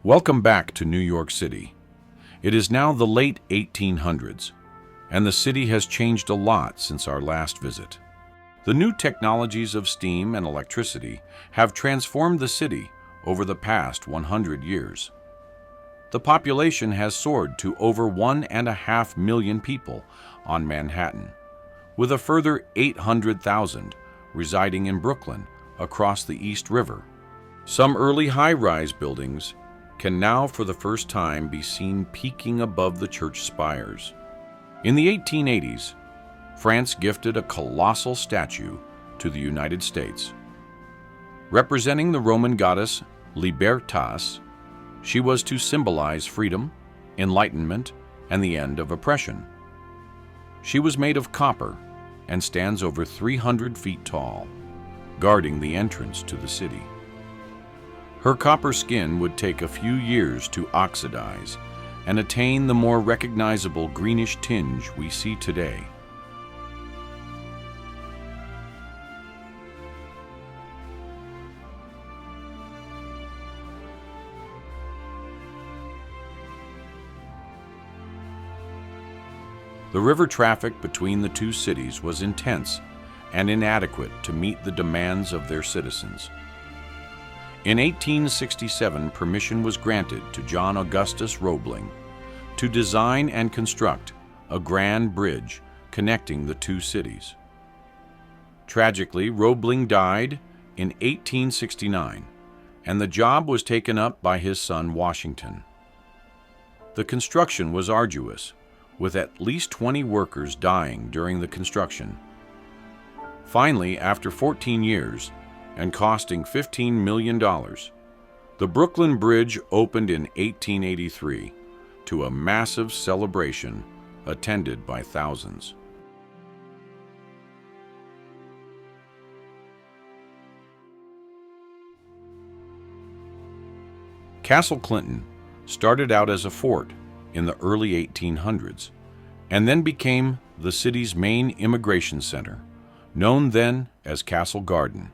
Welcome back to New York City. It is now the late 1800s, and the city has changed a lot since our last visit. The new technologies of steam and electricity have transformed the city over the past 100 years. The population has soared to over 1.5 million people on Manhattan, with a further 800,000 residing in Brooklyn across the East River. Some early high-rise buildings can now for the first time be seen peeking above the church spires. In the 1880s, France gifted a colossal statue to the United States. Representing the Roman goddess Libertas, she was to symbolize freedom, enlightenment, and the end of oppression. She was made of copper and stands over 300 feet tall, guarding the entrance to the city. Her copper skin would take a few years to oxidize and attain the more recognizable greenish tinge we see today. The river traffic between the two cities was intense and inadequate to meet the demands of their citizens. In 1867, permission was granted to John Augustus Roebling to design and construct a grand bridge connecting the two cities. Tragically, Roebling died in 1869, and the job was taken up by his son Washington. The construction was arduous, with at least 20 workers dying during the construction. Finally, after 14 years, and costing $15 million, the Brooklyn Bridge opened in 1883 to a massive celebration attended by thousands. Castle Clinton started out as a fort in the early 1800s and then became the city's main immigration center, known then as Castle Garden.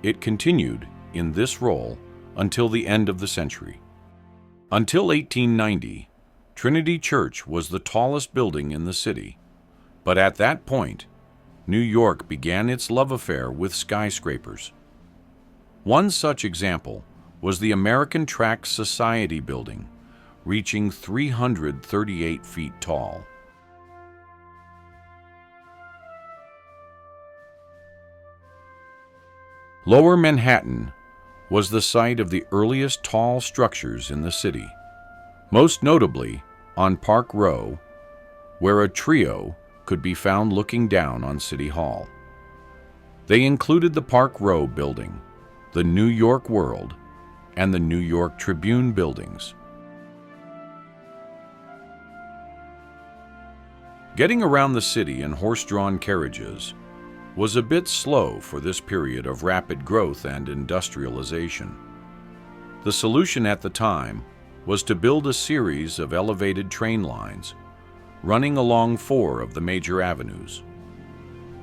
It continued in this role until the end of the century. Until 1890, Trinity Church was the tallest building in the city, but at that point, New York began its love affair with skyscrapers. One such example was the American Tract Society building, reaching 338 feet tall. Lower Manhattan was the site of the earliest tall structures in the city, most notably on Park Row, where a trio could be found looking down on City Hall. They included the Park Row building, the New York World, and the New York Tribune buildings. Getting around the city in horse-drawn carriages was a bit slow for this period of rapid growth and industrialization. The solution at the time was to build a series of elevated train lines running along 4 of the major avenues.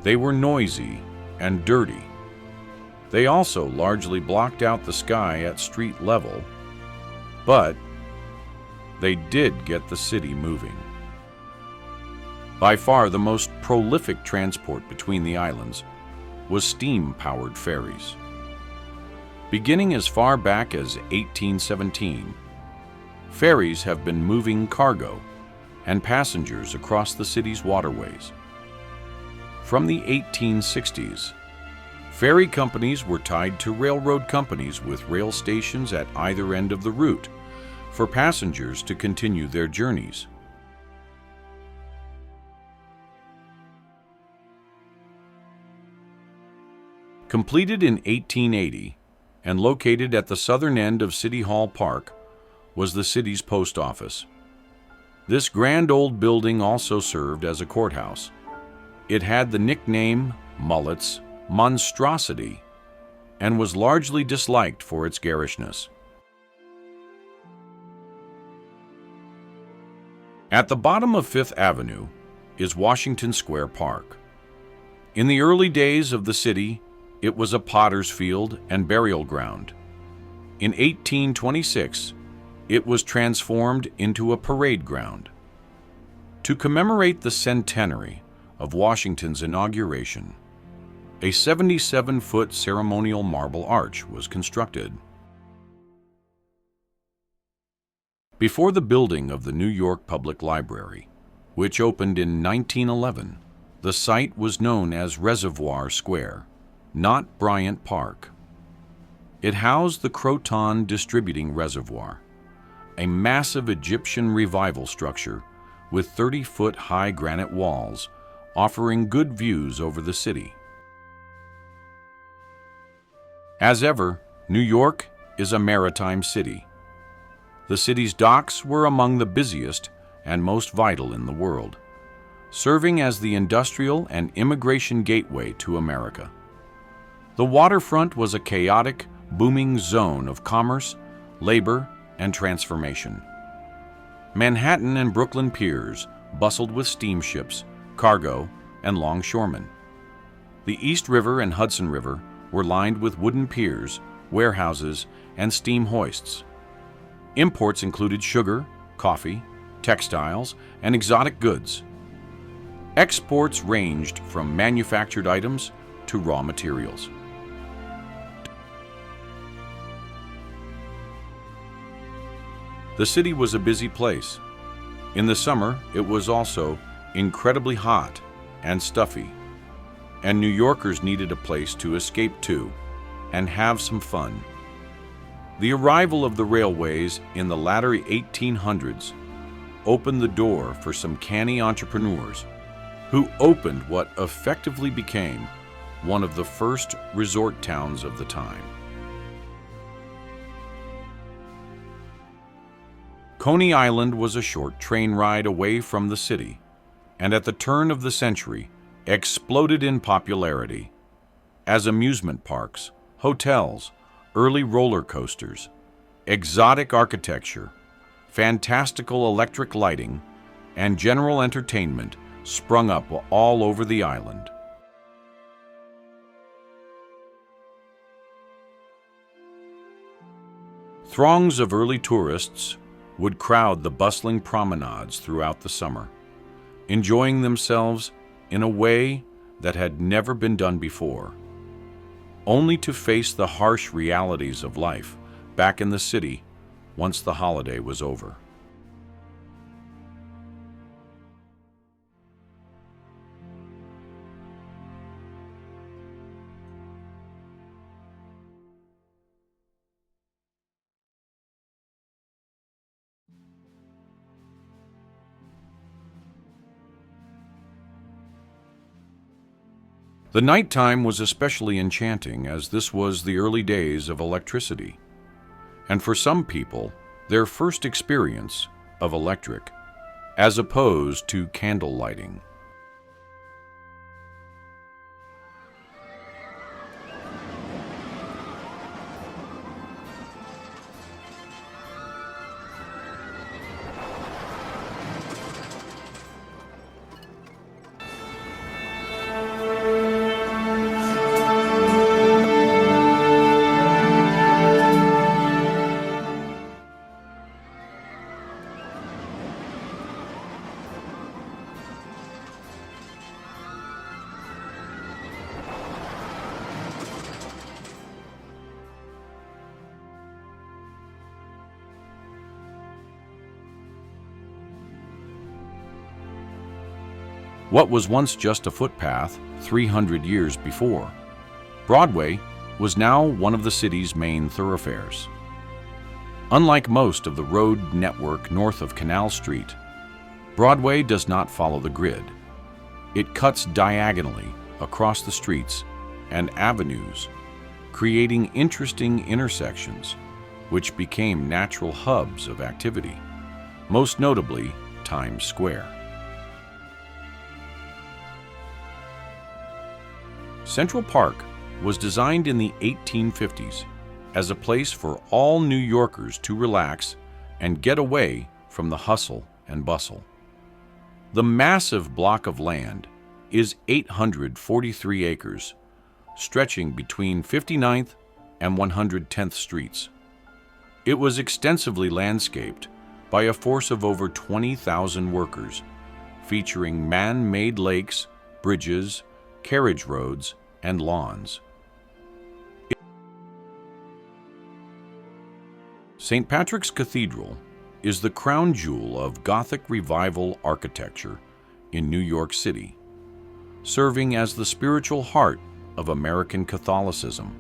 They were noisy and dirty. They also largely blocked out the sky at street level, but they did get the city moving. By far the most prolific transport between the islands was steam-powered ferries. Beginning as far back as 1817, ferries have been moving cargo and passengers across the city's waterways. From the 1860s, ferry companies were tied to railroad companies with rail stations at either end of the route for passengers to continue their journeys. Completed in 1880 and located at the southern end of City Hall Park was the city's post office. This grand old building also served as a courthouse. It had the nickname Mullet's Monstrosity and was largely disliked for its garishness. At the bottom of Fifth Avenue is Washington Square Park. In the early days of the city, it was a potter's field and burial ground. In 1826, it was transformed into a parade ground. To commemorate the centenary of Washington's inauguration, a 77-foot ceremonial marble arch was constructed. Before the building of the New York Public Library, which opened in 1911, the site was known as Reservoir Square, not Bryant Park. It housed the Croton Distributing Reservoir, a massive Egyptian revival structure with 30-foot high granite walls offering good views over the city. As ever, New York is a maritime city. The city's docks were among the busiest and most vital in the world, serving as the industrial and immigration gateway to America. The waterfront was a chaotic, booming zone of commerce, labor, and transformation. Manhattan and Brooklyn piers bustled with steamships, cargo, and longshoremen. The East River and Hudson River were lined with wooden piers, warehouses, and steam hoists. Imports included sugar, coffee, textiles, and exotic goods. Exports ranged from manufactured items to raw materials. The city was a busy place. In the summer, it was also incredibly hot and stuffy, and New Yorkers needed a place to escape to and have some fun. The arrival of the railways in the latter 1800s opened the door for some canny entrepreneurs who opened what effectively became one of the first resort towns of the time. Coney Island was a short train ride away from the city, and at the turn of the century exploded in popularity as amusement parks, hotels, early roller coasters, exotic architecture, fantastical electric lighting, and general entertainment sprung up all over the island. Throngs of early tourists would crowd the bustling promenades throughout the summer, enjoying themselves in a way that had never been done before, only to face the harsh realities of life back in the city once the holiday was over. The nighttime was especially enchanting, as this was the early days of electricity, and for some people, their first experience of electric, as opposed to candle lighting. What was once just a footpath 300 years before, Broadway was now one of the city's main thoroughfares. Unlike most of the road network north of Canal Street, Broadway does not follow the grid. It cuts diagonally across the streets and avenues, creating interesting intersections which became natural hubs of activity, most notably Times Square. Central Park was designed in the 1850s as a place for all New Yorkers to relax and get away from the hustle and bustle. The massive block of land is 843 acres, stretching between 59th and 110th Streets. It was extensively landscaped by a force of over 20,000 workers, featuring man-made lakes, bridges, carriage roads, and lawns. St. Patrick's Cathedral is the crown jewel of Gothic Revival architecture in New York City, serving as the spiritual heart of American Catholicism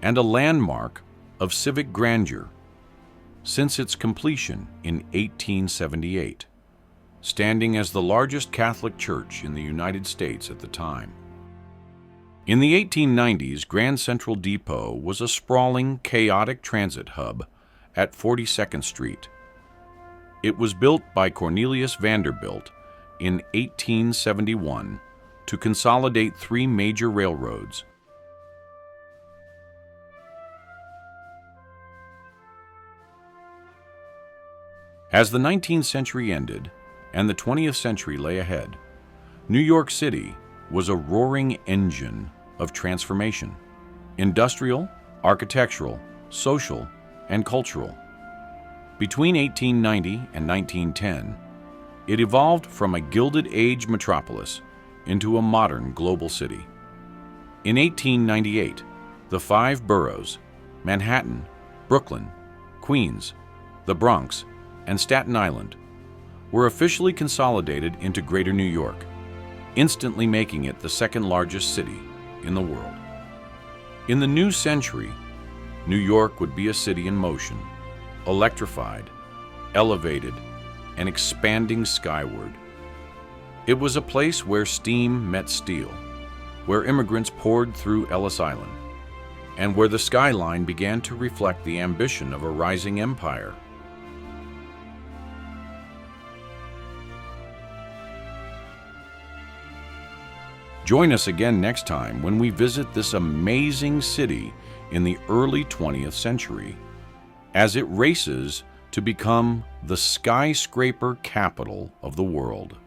and a landmark of civic grandeur since its completion in 1878, standing as the largest Catholic church in the United States at the time. In the 1890s, Grand Central Depot was a sprawling, chaotic transit hub at 42nd Street. It was built by Cornelius Vanderbilt in 1871 to consolidate three major railroads. As the 19th century ended and the 20th century lay ahead, New York City was a roaring engine of transformation: industrial, architectural, social, and cultural. Between 1890 and 1910, it evolved from a Gilded Age metropolis into a modern global city. In 1898, the five boroughs, Manhattan, Brooklyn, Queens, the Bronx, and Staten Island, were officially consolidated into Greater New York, instantly making it the second largest city in the world. In the new century, New York would be a city in motion, electrified, elevated, and expanding skyward. It was a place where steam met steel, where immigrants poured through Ellis Island, and where the skyline began to reflect the ambition of a rising empire. Join us again next time when we visit this amazing city in the early 20th century, as it races to become the skyscraper capital of the world.